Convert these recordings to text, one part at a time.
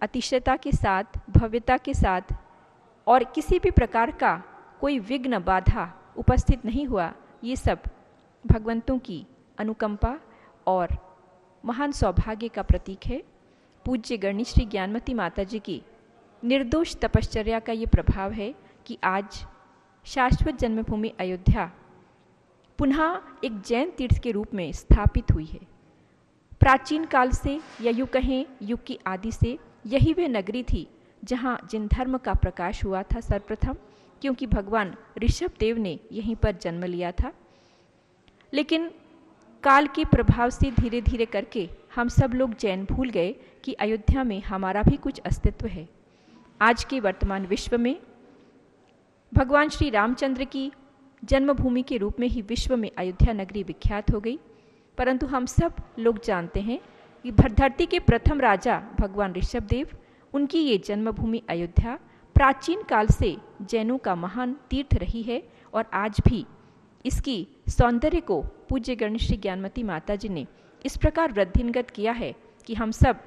अतिशयता के साथ, भव्यता के साथ और किसी भी प्रकार का कोई विघ्न बाधा उपस्थित नहीं हुआ। ये सब भगवंतों की अनुकंपा और महान सौभाग्य का प्रतीक है। पूज्य गणनी श्री ज्ञानमती माता जी की निर्दोष तपश्चर्या का ये प्रभाव है कि आज शाश्वत जन्मभूमि अयोध्या पुनः एक जैन तीर्थ के रूप में स्थापित हुई है। प्राचीन काल से या यूँ कहें युग की आदि से यही वह नगरी थी जहाँ जिन धर्म का प्रकाश हुआ था सर्वप्रथम, क्योंकि भगवान ऋषभ देव ने यहीं पर जन्म लिया था। लेकिन काल के प्रभाव से धीरे धीरे करके हम सब लोग जैन भूल गए कि अयोध्या में हमारा भी कुछ अस्तित्व है। आज के वर्तमान विश्व में भगवान श्री रामचंद्र की जन्मभूमि के रूप में ही विश्व में अयोध्या नगरी विख्यात हो गई, परंतु हम सब लोग जानते हैं कि धरती के प्रथम राजा भगवान ऋषभ देव, उनकी ये जन्मभूमि अयोध्या प्राचीन काल से जैनों का महान तीर्थ रही है और आज भी इसकी सौंदर्य को पूज्य गणनी श्री ज्ञानमती माता जी ने इस प्रकार वृद्धिंगत किया है कि हम सब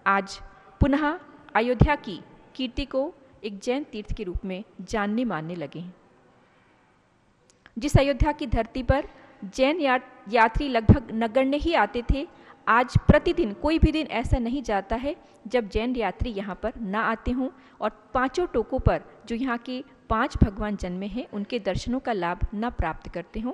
आज पुनः अयोध्या की कीर्ति को एक जैन तीर्थ के रूप में जानने मानने लगे हैं। जिस अयोध्या की धरती पर जैन यात्री लगभग नगण्य ही आते थे, आज प्रतिदिन कोई भी दिन ऐसा नहीं जाता है जब जैन यात्री यहाँ पर ना आते हों और पांचों टोकों पर जो यहाँ के 5 भगवान जन्मे हैं उनके दर्शनों का लाभ न प्राप्त करते हों।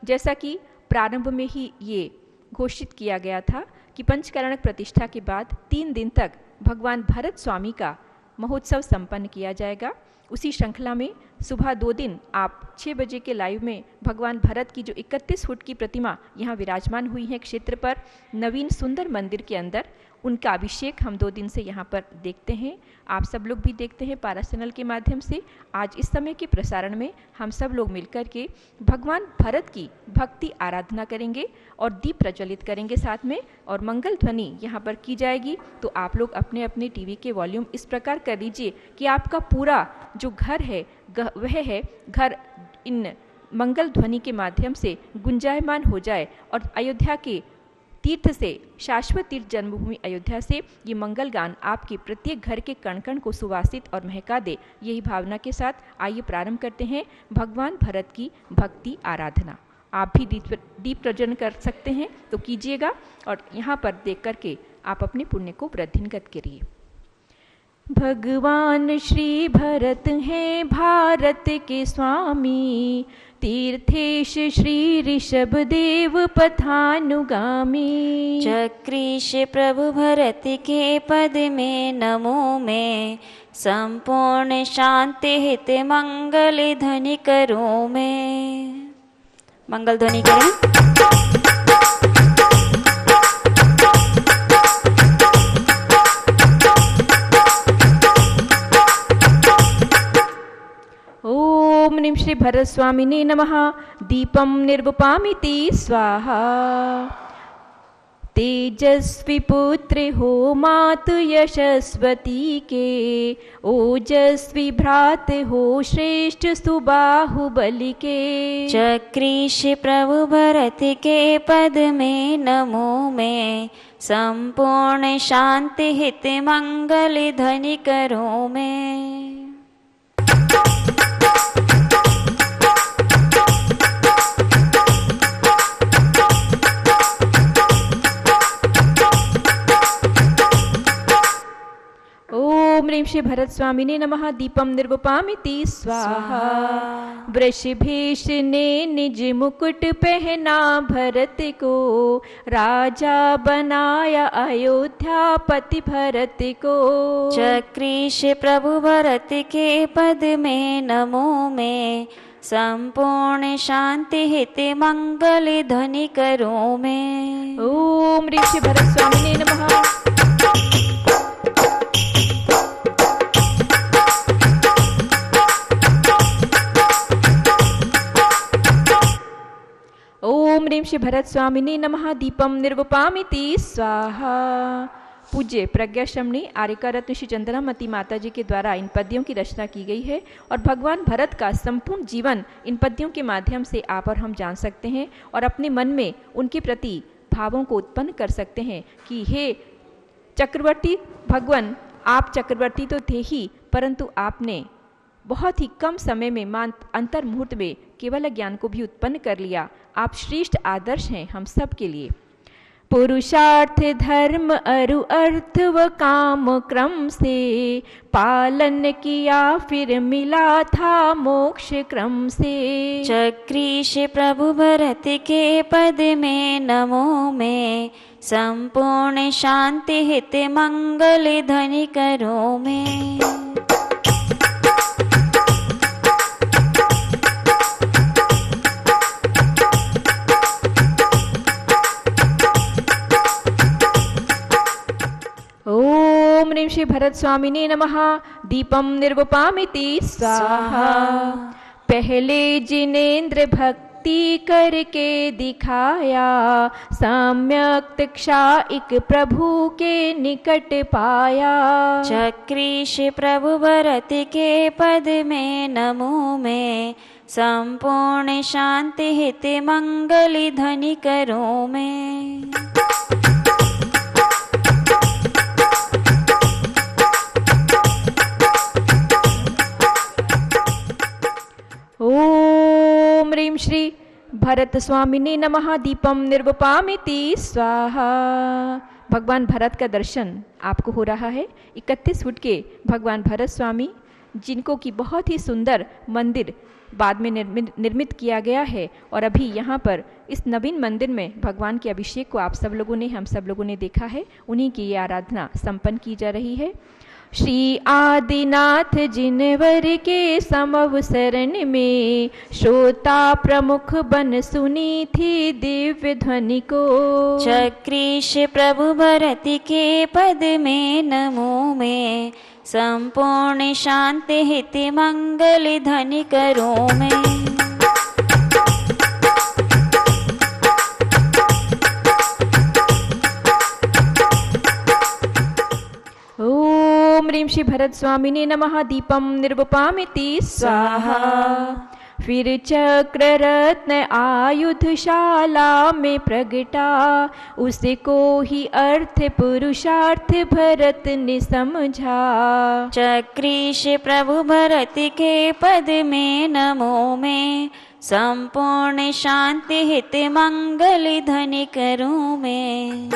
जैसा कि प्रारंभ में ही ये घोषित किया गया था कि पंचकरणक प्रतिष्ठा के बाद 3 दिन तक भगवान भरत स्वामी का महोत्सव संपन्न किया जाएगा। उसी श्रृंखला में सुबह 2 दिन आप 6 बजे के लाइव में भगवान भरत की जो 31 फुट की प्रतिमा यहाँ विराजमान हुई है क्षेत्र पर नवीन सुंदर मंदिर के अंदर, उनका अभिषेक हम 2 दिन से यहाँ पर देखते हैं। आप सब लोग भी देखते हैं पारस चैनल के माध्यम से। आज इस समय के प्रसारण में हम सब लोग मिलकर के भगवान भरत की भक्ति आराधना करेंगे और दीप प्रज्वलित करेंगे साथ में, और मंगल ध्वनि यहाँ पर की जाएगी। तो आप लोग अपने अपने टीवी के वॉल्यूम इस प्रकार कर लीजिए कि आपका पूरा जो घर है वह है घर इन मंगल ध्वनि के माध्यम से गुंजायमान हो जाए और अयोध्या के तीर्थ से, शाश्वत तीर्थ जन्मभूमि अयोध्या से ये मंगल गान आपके प्रत्येक घर के कण कण को सुवासित और महका दे। यही भावना के साथ आइए प्रारंभ करते हैं भगवान भरत की भक्ति आराधना। आप भी दीप प्रज्वलन कर सकते हैं तो कीजिएगा और यहाँ पर देख करके आप अपने पुण्य को वृद्धिंगत करिए। भगवान श्री भरत हैं भारत के स्वामी, तीर्थेश श्री ऋषभ देव पथानुगामी। चक्रीश प्रभु भरत के पद में नमो मैं, संपूर्ण शांति हित मंगल ध्वनि करो मैं। मंगल ध्वनि करें। ओम नीम श्री भरत स्वामिने नमः। दीपम निर्वपामिति स्वाहा। तेजस्वी पुत्र हो मातु यशस्वती के, ओजस्वी भ्रात हो श्रेष्ठ सुबाहुबली के। चक्रीश प्रभु भरत के पद में नमो मैं, संपूर्ण शांति हित मंगल ध्वनि करो मैं। ओम ह्रीं श्री भरत स्वामिने नमः। दीपम निर्वपामिति स्वाहा। वृषभेश ने निज मुकुट पहना भरत को, राजा बनाया अयोध्यापति भरत को। चक्रीश प्रभु भरत के पद में नमो मैं, संपूर्ण शांति हित मंगल ध्वनि करो मैं। ओम ह्रीं श्री भरत स्वामिने नमः। ओम ह्रीं श्री भरत स्वामिने नमः। दीपम निर्वपामिति स्वाहा। पूज्य प्रज्ञाश्रमणी आर्यका रत्न श्री चंद्रामती माता जी के द्वारा इन पद्यों की रचना की गई है और भगवान भरत का संपूर्ण जीवन इन पद्यों के माध्यम से आप और हम जान सकते हैं और अपने मन में उनके प्रति भावों को उत्पन्न कर सकते हैं कि हे चक्रवर्ती भगवान आप चक्रवर्ती तो थे ही, परंतु आपने बहुत ही कम समय में अंतर मुहूर्त में केवल ज्ञान को भी उत्पन्न कर लिया। आप श्रेष्ठ आदर्श हैं हम सब के लिए। पुरुषार्थ धर्म अरु अर्थ व काम क्रम से पालन किया, फिर मिला था मोक्ष क्रम से। चक्रीश प्रभु भरत के पद में नमो में, संपूर्ण शांति हित मंगल धनि करो में। ओम ह्रीं श्री भरत स्वामिने नमः। दीपम निर्वपामिति स्वाहा। पहले जिनेन्द्र भक्ति करके दिखाया, सम्यक दीक्षा एक प्रभु के निकट पाया। चक्रीश प्रभु भरत के पद में नमो में, संपूर्ण शांति हित मंगल धनि करो में। ओम ह्रीं श्री भरत स्वामिने नमः। दीपम निर्वपामिति स्वाहा। भगवान भरत का दर्शन आपको हो रहा है। 31 फुट के भगवान भरत स्वामी, जिनको की बहुत ही सुंदर मंदिर बाद में निर्मित किया गया है, और अभी यहाँ पर इस नवीन मंदिर में भगवान के अभिषेक को आप सब लोगों ने, हम सब लोगों ने देखा है। उन्हीं की ये आराधना संपन्न की जा रही है। श्री आदिनाथ जिनवर के समव शरण में, श्रोता प्रमुख बन सुनी थी दिव्य ध्वनि को। चक्रीश प्रभु भरत के पद में नमो में, संपूर्ण शांति हित मंगल धनि करो में। ओम ह्रीं श्री भरत स्वामिने नमः। दीपम निर्वपामिति स्वाहा। फिर चक्र रत्न आयुधशाला में प्रगटा, उसको ही अर्थ पुरुषार्थ भरत ने समझा। चक्रीश प्रभु भरत के पद में नमो में, संपूर्ण शांति हित मंगल धनि करो में।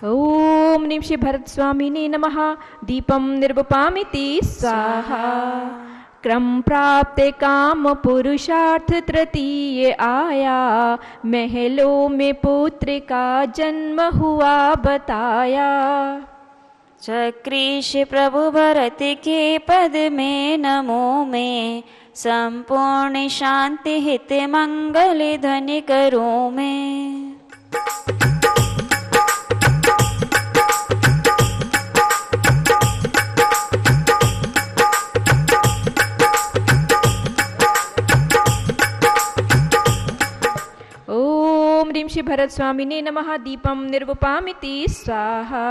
ओम ह्रीं श्री भरत स्वामिने नमः। दीपम निर्वपामिति स्वाहा। क्रम प्राप्त काम पुरुषार्थ तृतीय आया, महलों में पुत्र का जन्म हुआ बताया। चक्रीश प्रभु भरत के पद में नमो में, संपूर्ण शांति हित मंगल धनि करो में। ह्रीं श्री भरत स्वामिने नमः। दीपम निर्वपामिति स्वाहा।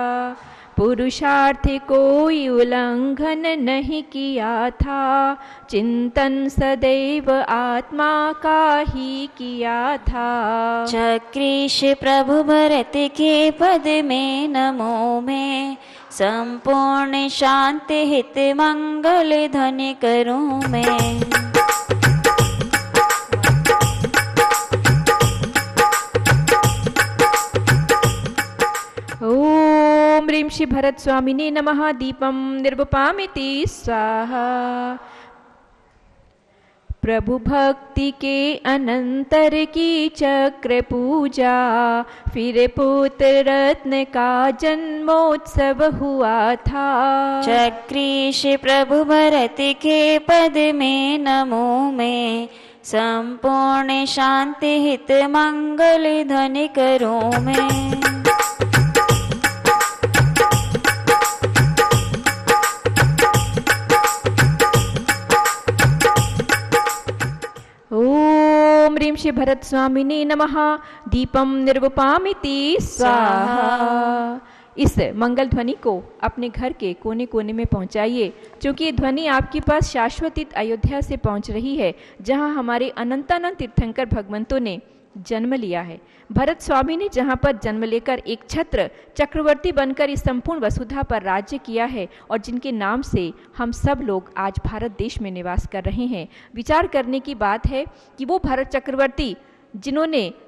पुरुषार्थ कोई उल्लंघन नहीं किया था, चिंतन सदैव आत्मा का ही किया था। चक्रीश प्रभु भरत के पद में नमो में, संपूर्ण शांति हित मंगल धनि करो में। ओम ह्रीं श्री भरत स्वामिने नमः। दीपम निर्वपामिति स्वाहा। प्रभु भक्ति के अनंतर की चक्र पूजा, फिर पुत्र रत्न का जन्मोत्सव हुआ था। चक्रीश प्रभु भरत के पद में नमो में, संपूर्ण शांति हित मंगल धनि करो में। ओम ह्रीं श्री भरत स्वामिने नमः। दीपम निर्वपामिति स्वाहा। इस मंगल ध्वनि को अपने घर के कोने कोने में पहुंचाइए, क्योंकि ये ध्वनि आपके पास शाश्वतित अयोध्या से पहुंच रही है, जहां हमारे अनंतानंद तीर्थंकर भगवंतों ने जन्म लिया है। भरत स्वामी ने जहां पर जन्म लेकर एक छत्र चक्रवर्ती बनकर इस संपूर्ण वसुधा पर राज्य किया है और जिनके नाम से हम सब लोग आज भारत देश में निवास कर रहे हैं। विचार करने की बात है कि वो भरत चक्रवर्ती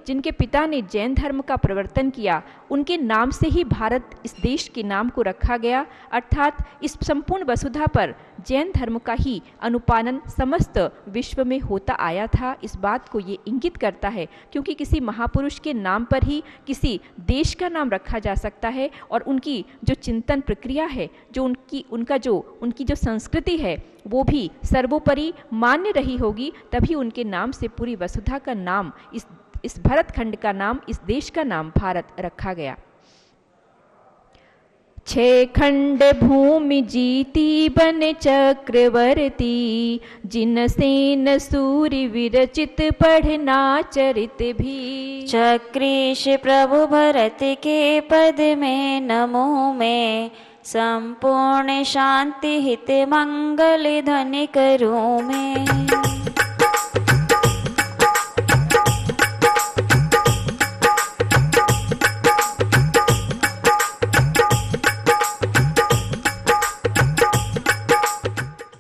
जिनके पिता ने जैन धर्म का प्रवर्तन किया, उनके नाम से ही भारत इस देश के नाम को रखा गया, अर्थात इस संपूर्ण वसुधा पर जैन धर्म का ही अनुपालन समस्त विश्व में होता आया था। इस बात को ये इंगित करता है, क्योंकि किसी महापुरुष के नाम पर ही किसी देश का नाम रखा जा सकता है और उनकी जो चिंतन प्रक्रिया है, जो उनकी जो संस्कृति है, वो भी सर्वोपरि मान्य रही होगी, तभी उनके नाम से पूरी वसुधा का नाम, इस भरत खंड का नाम, इस देश का नाम भारत रखा गया। 6 खंड भूमि जीती बन चक्रवर्ती, जिन सेन सूर्य विरचित पढ़ना चरित भी। चक्रीश प्रभु भरत के पद में नमो में, संपूर्ण शांति हित मंगल ध्वनि करूं मैं।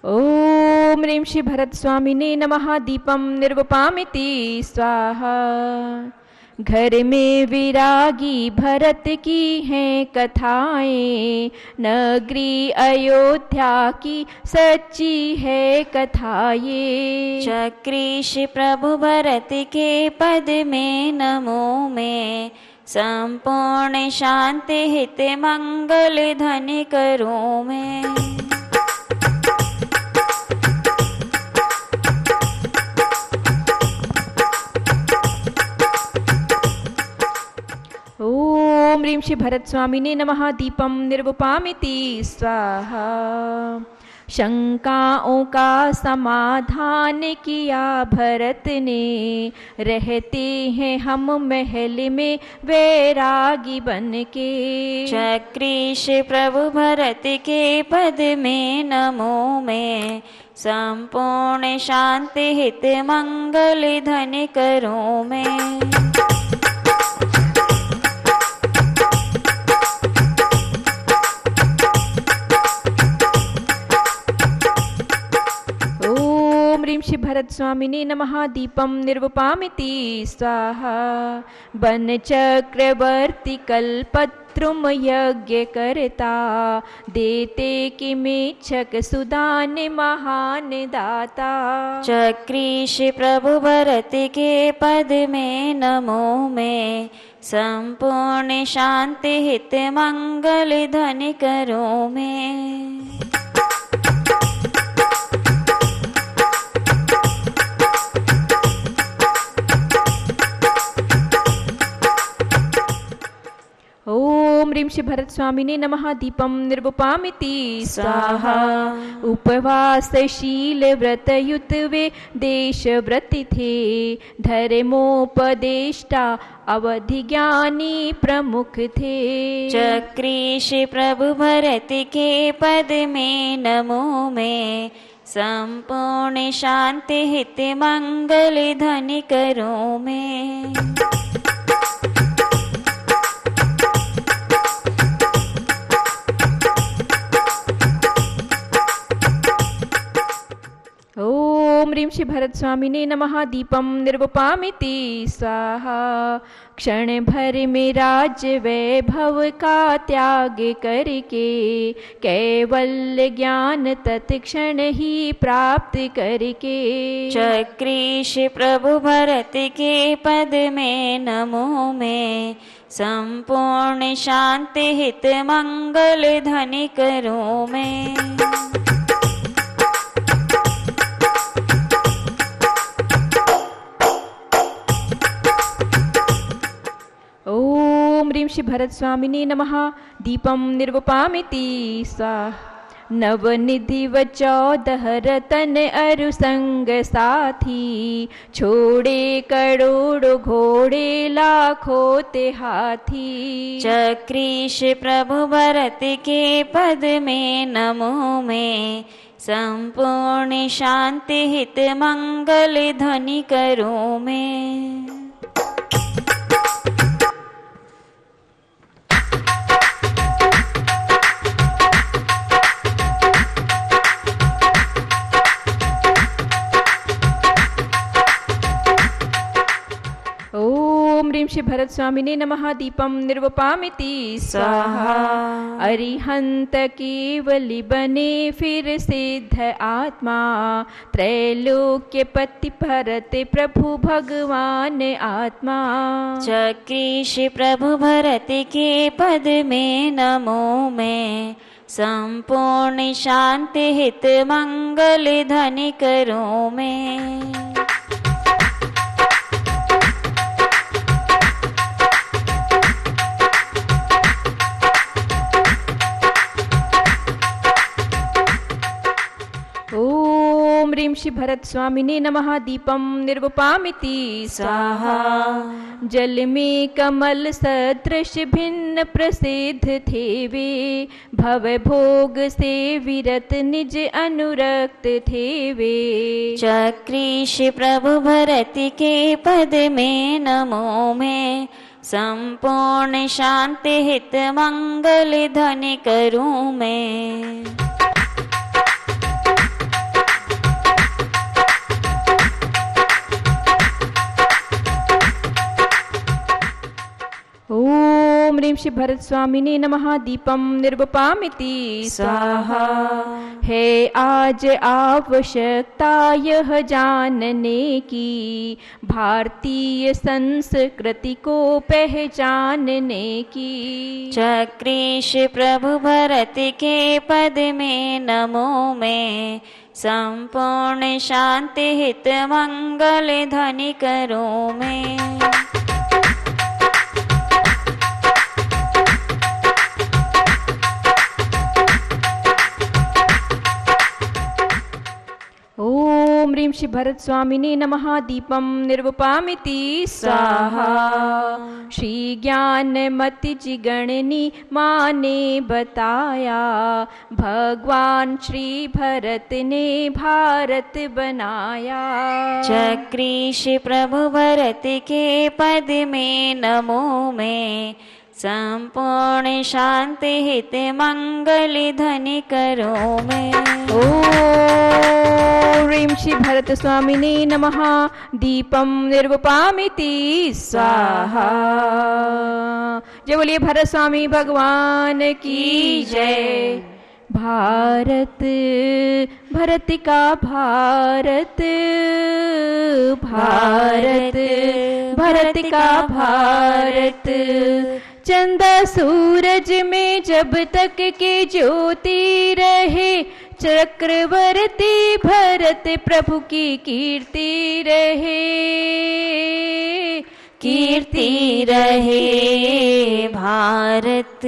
ओम ह्रीं श्री भरत स्वामिने नमः। दीपम निर्वपामिति स्वाहा। घर में विरागी भरत की हैं कथाएं, नगरी अयोध्या की सच्ची है कथा ये। चक्रीश प्रभु भरत के पद में नमो में, संपूर्ण शांति हित मंगल ध्वनि करूं मैं। ओम ह्रीं श्री भरत स्वामिने नमः। दीपम निर्वपामिति स्वाहा। शंकाओं का समाधान किया भरत ने, रहते हैं हम महल में वैरागी बन के। चक्रीश प्रभु भरत के पद में नमो में, संपूर्ण शांति हित मंगल ध्वनि करूं मैं। ह्रीं श्री भरत स्वामिने नमः। दीपम निर्वपामिति स्वाहा। बन चक्रवर्ती कल्पत्रुम यज्ञ करता, देते किमेच्छक सुदान महान दाता। चक्रीश प्रभु भरत के पद में नमो में, संपूर्ण शांति हित मंगल ध्वनि करूं मैं। ओम ह्रीं श्री भरत स्वामिने नमः। दीपम निर्वपामिति स्वाहा। उपवासशील व्रतयुत वे देश व्रति थे, धर्मोपदेष्टा अवधि ज्ञानी प्रमुख थे। चक्रीश प्रभु भरत के पद में नमो में, संपूर्ण शांति हित मंगल ध्वनि करूं मैं। ओम ह्रीं श्री भरत स्वामिने नमः। दीपम निर्वपामिति स्वाहा। क्षण भर में राज्य वैभव का त्याग करके, कैवल्य ज्ञान तत्क्षण ही प्राप्त करके। चक्रीश प्रभु भरत के पद में नमो में, संपूर्ण शांति हित मंगल ध्वनि करूं मैं। ओम ह्रीं श्री भरत स्वामिने नमः। दीपम निर्वपामिति स्वाहा। नवनिधि व 14 रतन अरु संग साथी, छोड़े करोड़ों घोड़े लाखों ते हाथी। चक्रीश प्रभु भरत के पद में नमो मैं, संपूर्ण शांति हित मंगल ध्वनि करूं मैं। ओम ह्रीं श्री भरत स्वामिने नमः। दीपम निर्वपामिति स्वाहा। अरिहंत केवली बने फिर सिद्ध आत्मा, त्रैलोक्य पति भरत प्रभु भगवान आत्मा। चक्रीश प्रभु भरत के पद में नमो मैं, संपूर्ण शांति हित मंगल ध्वनि करूं मैं। ओम ह्रीं श्री भरत स्वामिने नमः। दीपम निर्वपामिति स्वाहा। जल में कमल सदृश भिन्न प्रसिद्ध थे वे, भव भोग से विरत निज अनुरक्त थे वे। चक्रीश प्रभु भरत के पद में नमो मैं, संपूर्ण शांति हित मंगल ध्वनि करूं मैं। ओम ह्रीं श्री भरत स्वामिने नमः। दीपम निर्वपामिति स्वाहा। है आज आवश्यकता यह जानने की, भारतीय संस्कृति को पहचानने की। चक्रीश प्रभु भरत के पद में नमो मैं, संपूर्ण शांति हित मंगल ध्वनि करूं मैं। ओम ह्रीं श्री भरत स्वामिने नमः। दीपम निर्वपामिति स्वाहा। श्री ज्ञानमति जी गणनी माँ ने बताया, भगवान श्री भरत ने भारत बनाया। चक्रीश प्रभु भरत के पद में नमो मैं, संपूर्ण शांति हित मंगल ध्वनि करूं मैं। ओम ह्रीं श्री भरत स्वामिने नमः। दीपम निर्वपामिति स्वाहा। जय बोलिए भरत स्वामी भगवान की जय। भारत भरत का भारत, भारत भरत का भारत। चंदा सूरज में जब तक के ज्योति रहे, चक्रवर्ती भरत प्रभु की कीर्ति रहे, कीर्ति रहे। भारत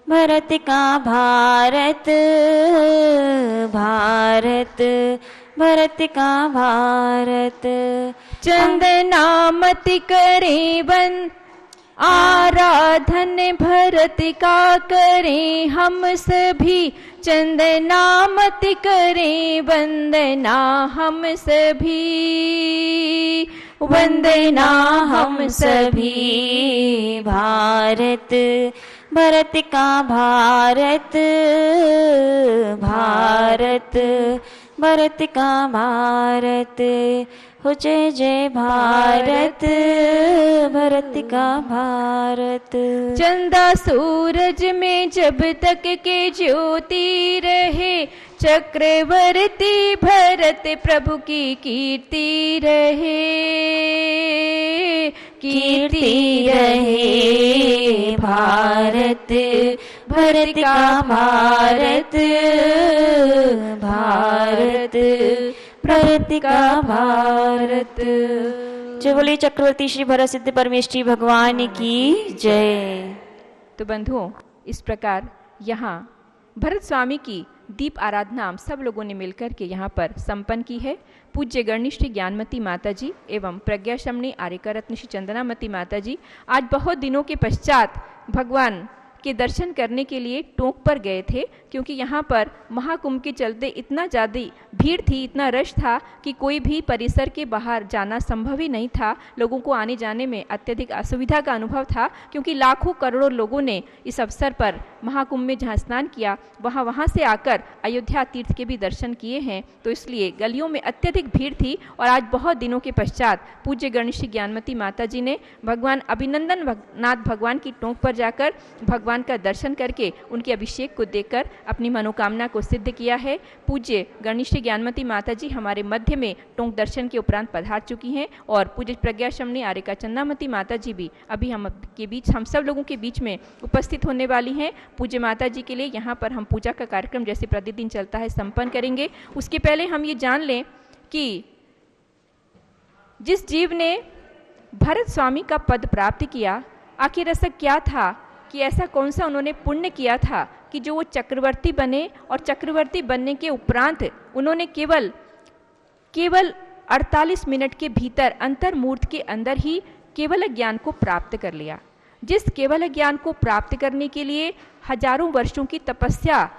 भरत का भारत, भारत भरत का भारत। चंदनामति करे बन आराधन भरत का करें हम सभी, चंदनामति करें वंदना हम सभी, वंदना हम सभी। भारत भरत का भारत, भारत भरत का भारत। हो जय जय भारत भरत का भारत। चंदा सूरज में जब तक के ज्योति रहे, चक्रवर्ती भरत प्रभु की कीर्ति रहे, कीर्ति रहे। भारत भरत का भारत, भारत भरत का भारत। जय बोलिए चक्रवर्ती श्री भरत सिद्ध परमेष्ठी भगवान की जय। तो बंधुओं, इस प्रकार यहाँ भरत स्वामी की दीप आराधना हम सब लोगों ने मिलकर के यहाँ पर संपन्न की है। पूज्य गणनिष्ठ ज्ञानमती माता जी एवं प्रज्ञा शमनी आर्यका रत्न श्री चंदनामती माता जी आज बहुत दिनों के पश्चात भगवान के दर्शन करने के लिए टोंक पर गए थे, क्योंकि यहाँ पर महाकुंभ के चलते इतना ज़्यादा भीड़ थी, इतना रश था कि कोई भी परिसर के बाहर जाना संभव ही नहीं था। लोगों को आने जाने में अत्यधिक असुविधा का अनुभव था, क्योंकि लाखों करोड़ों लोगों ने इस अवसर पर महाकुंभ में जहाँ स्नान किया वहाँ से आकर अयोध्या तीर्थ के भी दर्शन किए हैं, तो इसलिए गलियों में अत्यधिक भीड़ थी। और आज बहुत दिनों के पश्चात पूज्य गणेश ज्ञानमती माता जी ने भगवान अभिनंदन नाथ भगवान की टोंक पर जाकर भगवान का दर्शन करके उनके अभिषेक को देखकर अपनी मनोकामना को सिद्ध किया है। पूज्य गणेश ज्ञानमती माता जी हमारे मध्य में टोंक दर्शन के उपरांत पधार चुकी हैं और पूज्य प्रज्ञा शमनी आर्यका चंदनामती माता जी भी अभी हम सब लोगों के बीच में उपस्थित होने वाली हैं। पूज्य माता जी के लिए यहाँ पर हम पूजा का कार्यक्रम जैसे प्रतिदिन चलता है संपन्न करेंगे। उसके पहले हम ये जान लें कि जिस जीव ने भरत स्वामी का पद प्राप्त किया, आखिर ऐसा क्या था कि ऐसा कौन सा उन्होंने पुण्य किया था कि जो वो चक्रवर्ती बने, और चक्रवर्ती बनने के उपरांत उन्होंने केवल 48 मिनट के भीतर अंतर्मूर्त के अंदर ही केवल ज्ञान को प्राप्त कर लिया। जिस केवल ज्ञान को प्राप्त करने के लिए हजारों वर्षों की तपस्या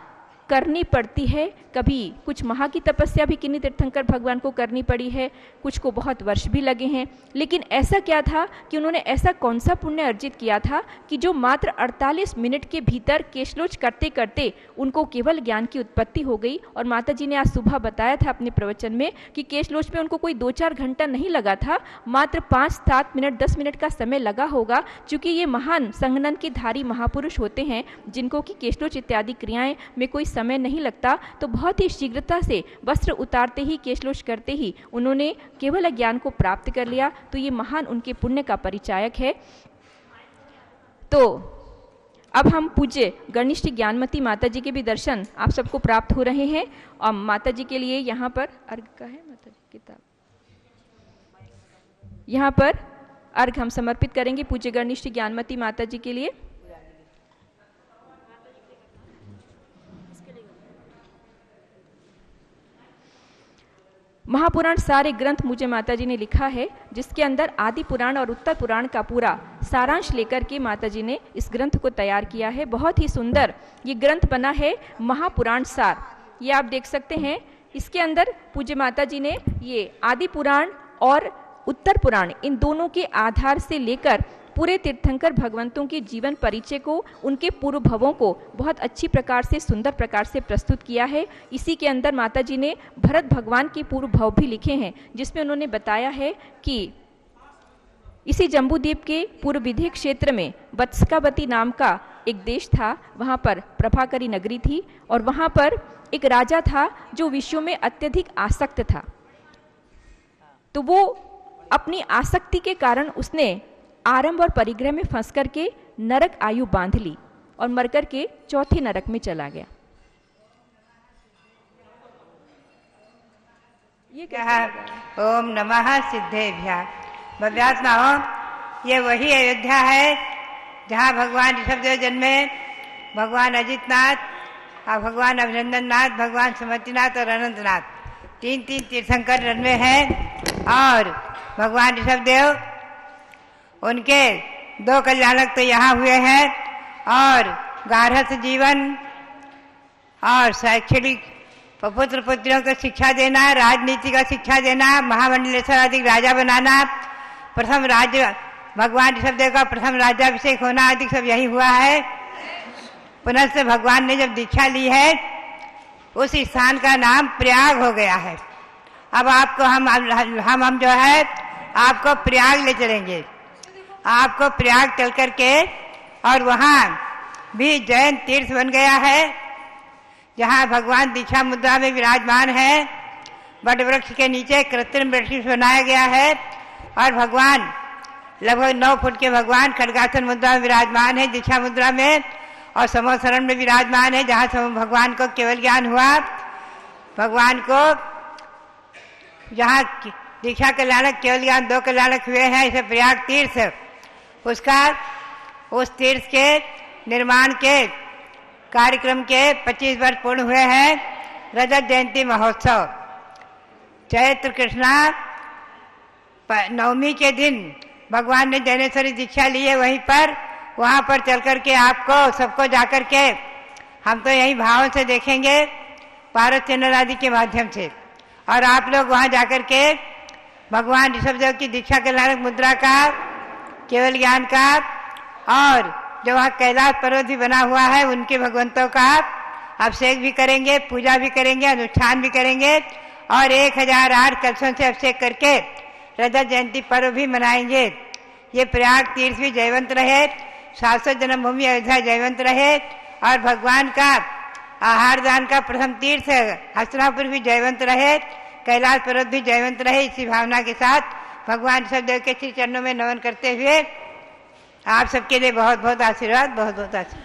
करनी पड़ती है, कभी कुछ माह की तपस्या भी किन्हीं तीर्थंकर भगवान को करनी पड़ी है, कुछ को बहुत वर्ष भी लगे हैं। लेकिन ऐसा क्या था कि उन्होंने ऐसा कौन सा पुण्य अर्जित किया था कि जो मात्र 48 मिनट के भीतर केशलोच करते करते उनको केवल ज्ञान की उत्पत्ति हो गई। और माता जी ने आज सुबह बताया था अपने प्रवचन में कि केशलोच में उनको कोई 2-4 घंटा नहीं लगा था, मात्र 5-7 मिनट 10 मिनट का समय लगा होगा, क्योंकि ये महान संगनन के धारी महापुरुष होते हैं जिनको कि केशलोच इत्यादि क्रियाएं में कोई समय नहीं लगता। तो बहुत ही शीघ्रता से वस्त्र उतारते ही केशलोच करते ही उन्होंने केवल ज्ञान को प्राप्त कर लिया। तो ये महान उनके पुण्य का परिचायक है। तो अब हम पूज्य गणनिष्ठ ज्ञानमती माता जी के भी दर्शन आप सबको प्राप्त हो रहे हैं। और माता जी के लिए यहाँ पर अर्घ का है, माता जी किताब यहाँ पर अर्घ हम समर्पित करेंगे पूज्य गणनिष्ठ ज्ञानमती माता जी के लिए। महापुराण सारे ग्रंथ मुझे माता जी ने लिखा है, जिसके अंदर आदि पुराण और उत्तर पुराण का पूरा सारांश लेकर के माता जी ने इस ग्रंथ को तैयार किया है। बहुत ही सुंदर ये ग्रंथ बना है, महापुराण सार। ये आप देख सकते हैं, इसके अंदर पूज्य माता जी ने ये आदि पुराण और उत्तर पुराण इन दोनों के आधार से लेकर पूरे तीर्थंकर भगवंतों के जीवन परिचय को, उनके पूर्व भवों को बहुत अच्छी प्रकार से, सुंदर प्रकार से प्रस्तुत किया है। इसी के अंदर माता जी ने भरत भगवान के पूर्व भव भी लिखे हैं, जिसमें उन्होंने बताया है कि इसी जम्बूद्वीप के पूर्व विधेय क्षेत्र में वत्सकावती नाम का एक देश था। वहाँ पर प्रभाकरी नगरी थी और वहाँ पर एक राजा था जो विषयों में अत्यधिक आसक्त था। तो वो अपनी आसक्ति के कारण उसने आरंभ और परिग्रह में फंस करके नरक आयु बांध ली और मरकर के चौथे नरक में चला गया। ये क्या? ओम नमः सिद्धेभ्यः। भव्यात्मा हो, ये वही अयोध्या है जहाँ भगवान ऋषभदेव जन्मे, भगवान अजितनाथ और भगवान अभिनंदन नाथ, भगवान सुमतिनाथ और अनंतनाथ, तीन तीर्थंकर जन्मे हैं। और भगवान ऋषभदेव उनके 2 कल्याणक तो यहाँ हुए हैं, और गार्हस्थ जीवन और शैक्षणिक पुत्र पुत्रियों को शिक्षा देना, राजनीति का शिक्षा देना, महामंडलेश्वर आदि राजा बनाना, प्रथम राज्य भगवान ऋषभदेव का प्रथम राज्याभिषेक होना आदि सब यही हुआ है। पुनः से भगवान ने जब दीक्षा ली है, उस स्थान का नाम प्रयाग हो गया है। अब आपको हम जो है आपको प्रयाग ले चलेंगे। आपको प्रयाग चल करके, और वहाँ भी जैन तीर्थ बन गया है, जहाँ भगवान दीक्षा मुद्रा में विराजमान है। बट वृक्ष के नीचे कृत्रिम वृक्ष बनाया गया है और भगवान लगभग 9 फुट के भगवान खड्गासन मुद्रा में विराजमान है, दीक्षा मुद्रा में, और समोसरण में विराजमान है, जहाँ भगवान को केवल ज्ञान हुआ। भगवान को जहाँ दीक्षा कल्याणक केवल ज्ञान 2 कल्याणक हुए हैं, इसे प्रयाग तीर्थ, उस तीर्थ के निर्माण के कार्यक्रम के 25 वर्ष पूर्ण हुए हैं। रजत जयंती महोत्सव चैत्र कृष्णा नवमी के दिन भगवान ने ज्ञानेश्वरी दीक्षा ली है। वहीं पर वहाँ पर चल करके आपको सबको जाकर के हम तो यही भाव से देखेंगे पारस चैनल आदि के माध्यम से, और आप लोग वहाँ जाकर के भगवान ऋषभदेव की दीक्षा कल्याणक मुद्रा का, केवल ज्ञान का, और जो वहाँ कैलाश पर्वत भी बना हुआ है उनके भगवंतों का अभिषेक भी करेंगे, पूजा भी करेंगे, अनुष्ठान भी करेंगे, और 1008 कलशों से अभिषेक करके रजत जयंती पर्व भी मनाएंगे। ये प्रयाग तीर्थ भी जयवंत रहे, शाश्वत जन्मभूमि अयोध्या जयवंत रहे, और भगवान का आहार दान का प्रथम तीर्थ हस्तिनापुर भी जयवंत रहे, कैलाश पर्वत भी जयवंत रहे। इसी भावना के साथ भगवान ऋषभदेव के श्री चरणों में नमन करते हुए आप सबके लिए बहुत बहुत आशीर्वाद, बहुत बहुत आशीर्वाद।